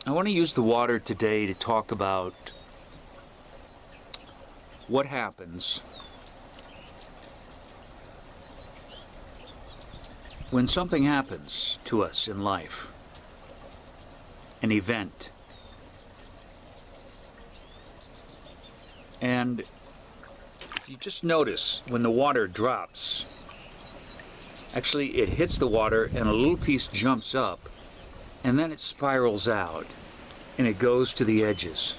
I want to use the water today to talk about what happens when something happens to us in life, an event. And if you just notice when the water drops, actually it hits the water and a little piece jumps up and then it spirals out and it goes to the edges.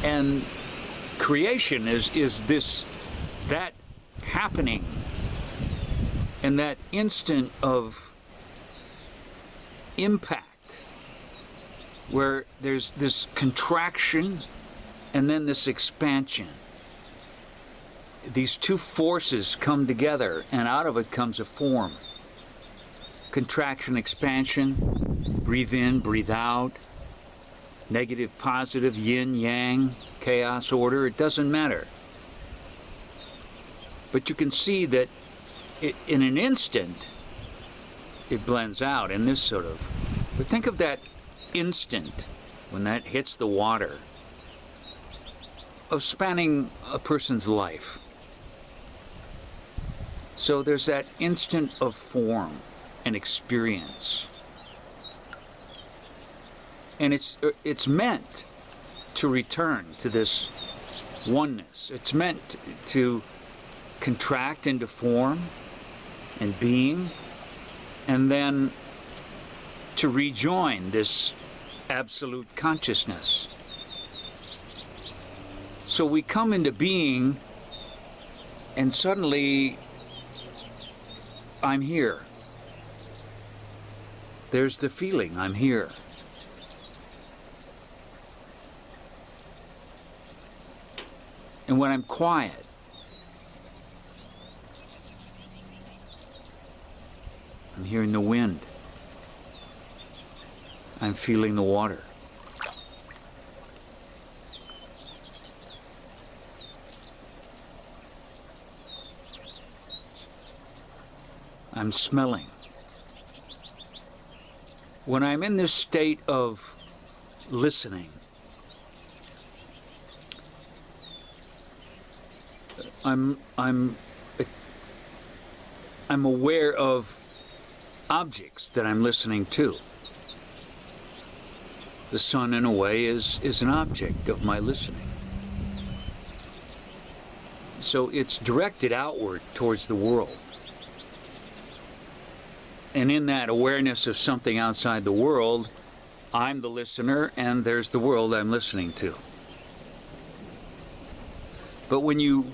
And creation is that happening and that instant of impact where there's this contraction and then this expansion. These two forces come together and out of it comes a form. Contraction, expansion, breathe in, breathe out, negative, positive, yin, yang, chaos, order, it doesn't matter. But you can see that in an instant it blends out in this sort of, but think of that instant when that hits the water of spanning a person's life. So there's that instant of form and experience. And it's meant to return to this oneness. It's meant to contract into form and being, and then to rejoin this absolute consciousness. So we come into being, and suddenly I'm here. There's the feeling, I'm here. And when I'm quiet, I'm hearing the wind. I'm feeling the water. I'm smelling. When I'm in this state of listening, I'm aware of objects that I'm listening to. The sun, in a way, is an object of my listening. So it's directed outward towards the world. And in that awareness of something outside the world, I'm the listener and there's the world I'm listening to. But when you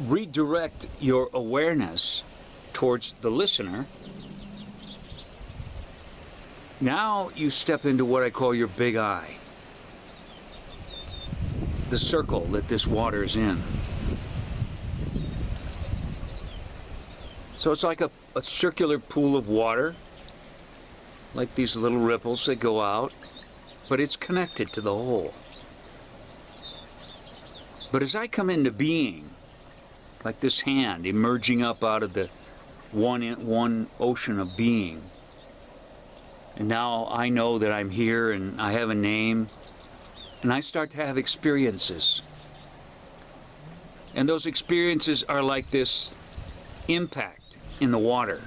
redirect your awareness towards the listener, now you step into what I call your big eye, the circle that this water is in. So it's like a circular pool of water, like these little ripples that go out, but it's connected to the whole. But as I come into being, like this hand emerging up out of the one ocean of being, and now I know that I'm here and I have a name, and I start to have experiences. And those experiences are like this impact in the water.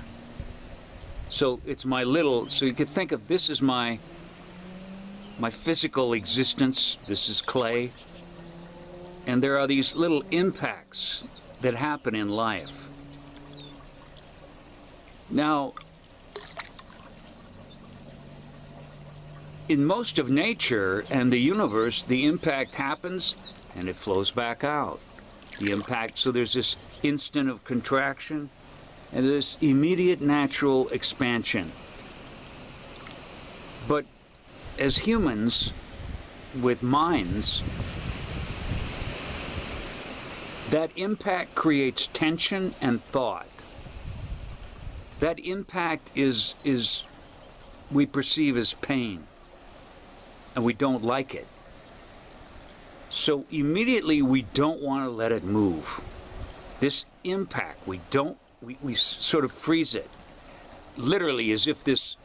So it's so you could think of this as my physical existence. This is clay. And there are these little impacts that happen in life. Now, in most of nature and the universe, the impact happens and it flows back out. The impact, so there's this instant of contraction and this immediate natural expansion. But as humans with minds, that impact creates tension and thought. That impact is we perceive as pain, and we don't like it. So immediately we don't want to let it move. This impact, we sort of freeze it. Literally as if this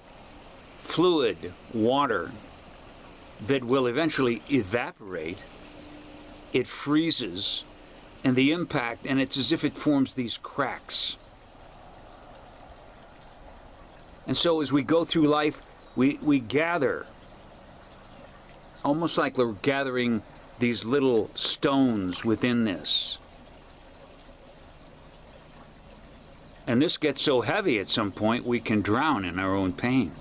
fluid, water, that will eventually evaporate, it freezes, and the impact, and it's as if it forms these cracks. And so as we go through life, we gather, almost like we're gathering these little stones within this. And this gets so heavy at some point we can drown in our own pain.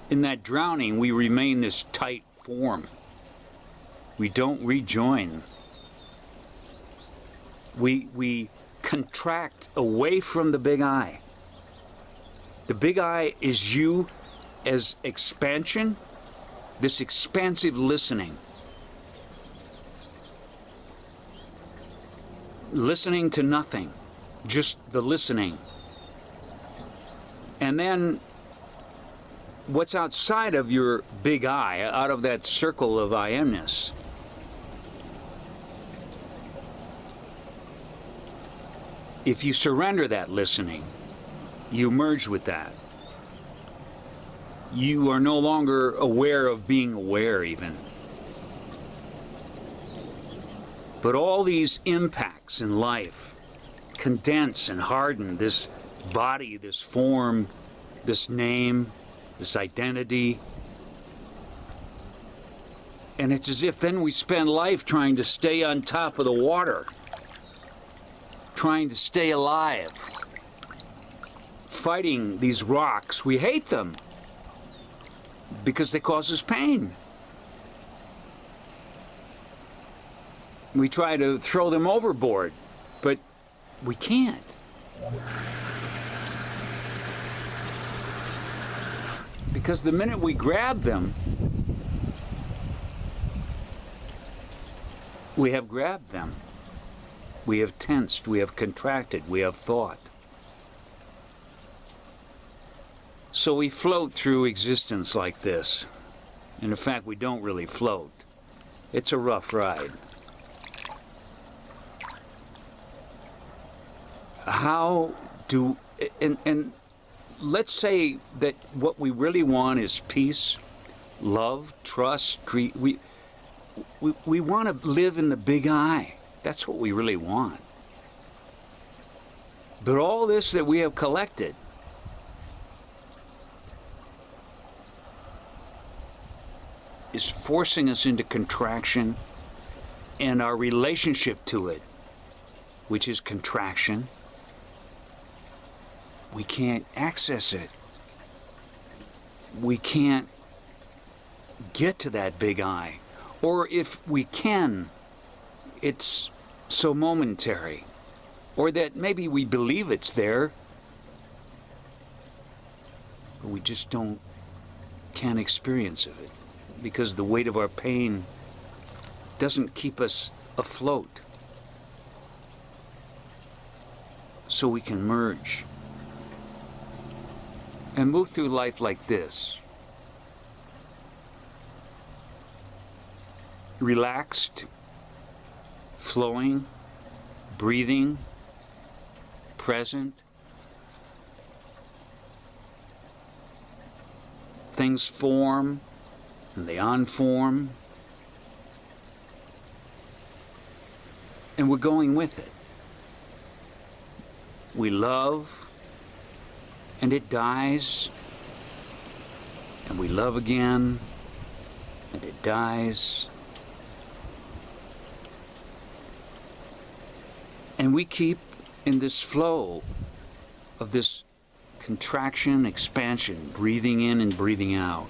In that drowning, we remain this tight form. We don't rejoin. We contract away from the big I. The big I is you as expansion, this expansive listening. Listening to nothing, just the listening. And then what's outside of your big I, out of that circle of I amness, if you surrender that listening, you merge with that. You are no longer aware of being aware even. But all these impacts in life condense and harden this body, this form, this name, this identity. And it's as if then we spend life trying to stay on top of the water, trying to stay alive, fighting these rocks. We hate them because they cause us pain. We try to throw them overboard, but we can't. Because the minute we grab them, we have grabbed them. We have tensed, we have contracted, we have thought. So we float through existence like this. And in fact, we don't really float. It's a rough ride. How do, and let's say that what we really want is peace, love, trust, we want to live in the big I. That's what we really want. But all this that we have collected is forcing us into contraction, and our relationship to it, which is contraction, we can't access it. We can't get to that big I. Or if we can, it's so momentary. Or that maybe we believe it's there, but we just can't experience of it. Because the weight of our pain doesn't keep us afloat. So we can merge and move through life like this. Relaxed, flowing, breathing, present. Things form and they unform. And we're going with it. We love, and it dies, and we love again, and it dies. And we keep in this flow of this contraction, expansion, breathing in and breathing out.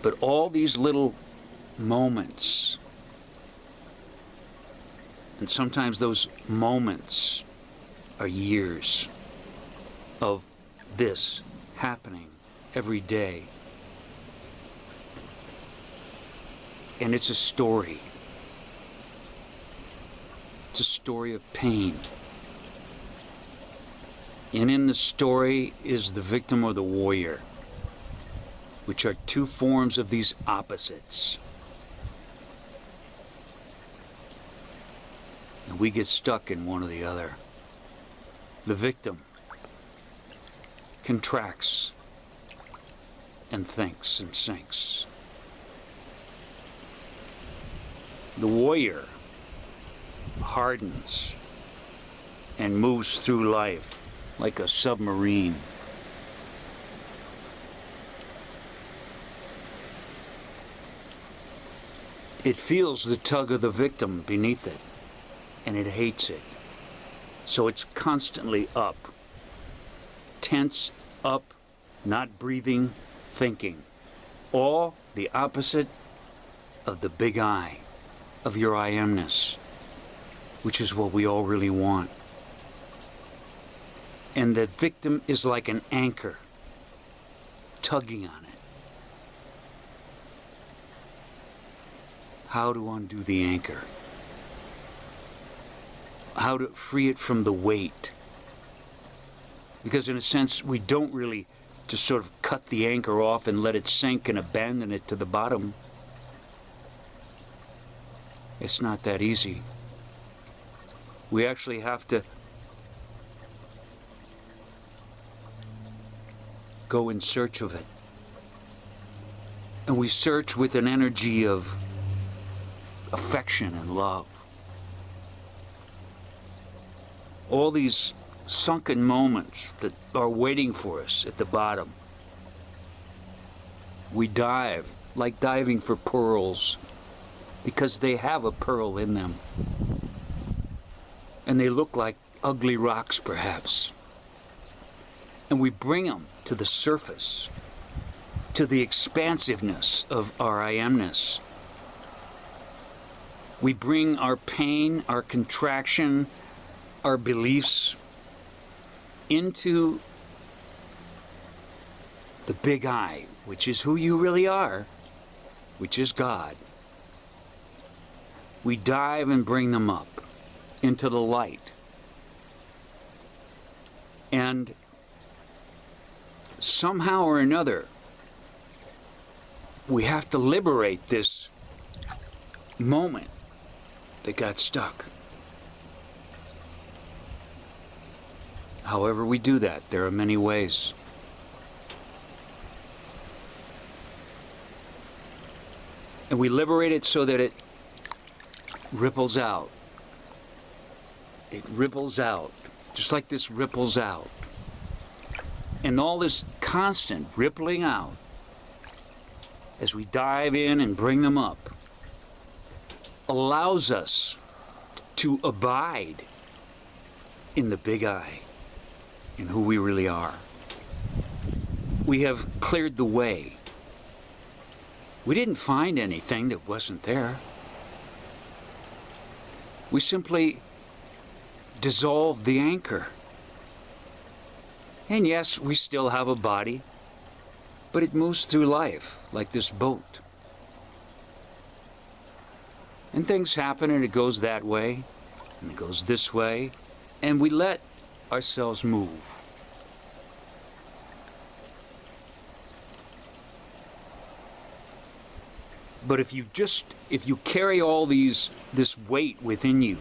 But all these little moments, and sometimes those moments are years of this happening every day. And it's a story. It's a story of pain. And in the story is the victim or the warrior, which are two forms of these opposites. we get stuck in one or the other. The victim contracts and thinks and sinks. The warrior hardens and moves through life like a submarine. It feels the tug of the victim beneath it, and it hates it. So it's constantly up. Tense, up, not breathing, thinking. All the opposite of the big I, of your I amness, which is what we all really want. And the victim is like an anchor, tugging on it. How to undo the anchor? How to free it from the weight? Because in a sense, we don't really just sort of cut the anchor off and let it sink and abandon it to the bottom. It's not that easy. We actually have to go in search of it. And we search with an energy of affection and love. All these sunken moments that are waiting for us at the bottom. We dive, like diving for pearls, because they have a pearl in them. And they look like ugly rocks, perhaps. And we bring them to the surface, to the expansiveness of our I amness. We bring our pain, our contraction, our beliefs into the big I, which is who you really are, which is God. We dive and bring them up into the light. And somehow or another, we have to liberate this moment that got stuck. However we do that, there are many ways. And we liberate it so that it ripples out. It ripples out, just like this ripples out. And all this constant rippling out, as we dive in and bring them up, allows us to abide in the big I, in who we really are. We have cleared the way. We didn't find anything that wasn't there. We simply dissolved the anchor. And yes, we still have a body, but it moves through life like this boat. And things happen and it goes that way, and it goes this way, and we let ourselves move. But if you carry all this weight within you,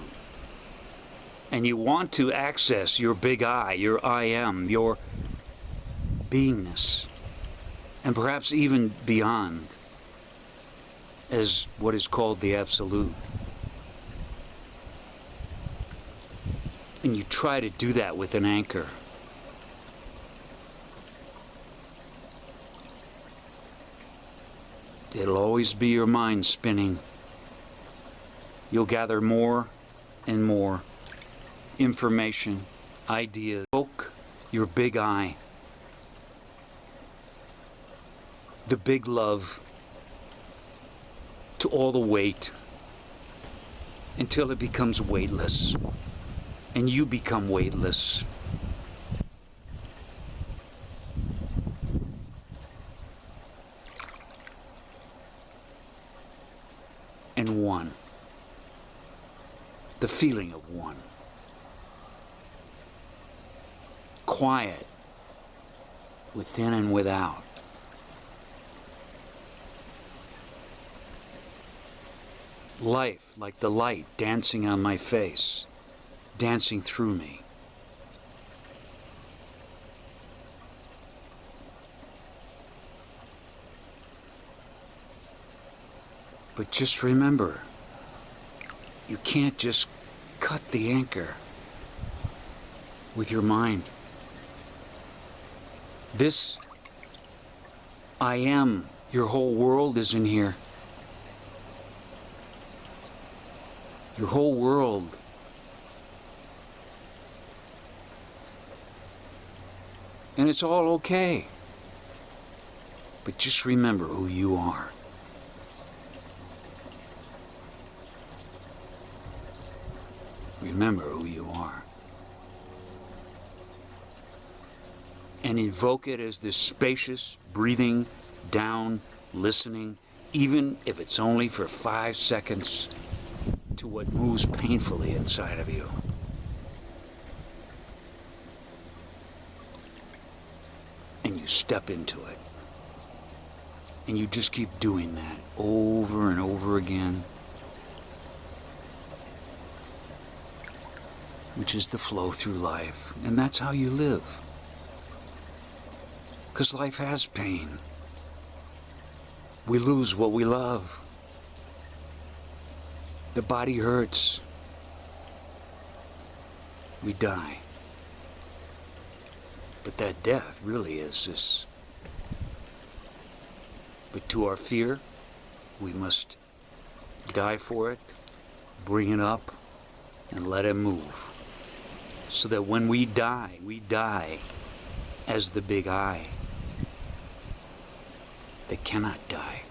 and you want to access your big I, your I am, your beingness, and perhaps even beyond, as what is called the Absolute, and you try to do that with an anchor, it'll always be your mind spinning. You'll gather more and more information, ideas. Evoke your big I, the big love, to all the weight, until it becomes weightless, and you become weightless. And one. The feeling of one. Quiet, within and without. life like the light dancing on my face, dancing through me. But just remember, you can't just cut the anchor with your mind. This I am, your whole world is in here. Your whole world. And it's all okay. But just remember who you are. Remember who you are. And invoke it as this spacious, breathing down, listening, even if it's only for 5 seconds, to what moves painfully inside of you. And you step into it. And you just keep doing that over and over again, which is the flow through life. And that's how you live. Because life has pain. We lose what we love. The body hurts. We die. But that death really is this. But to our fear, we must die for it, bring it up, and let it move. So that when we die as the big I that cannot die.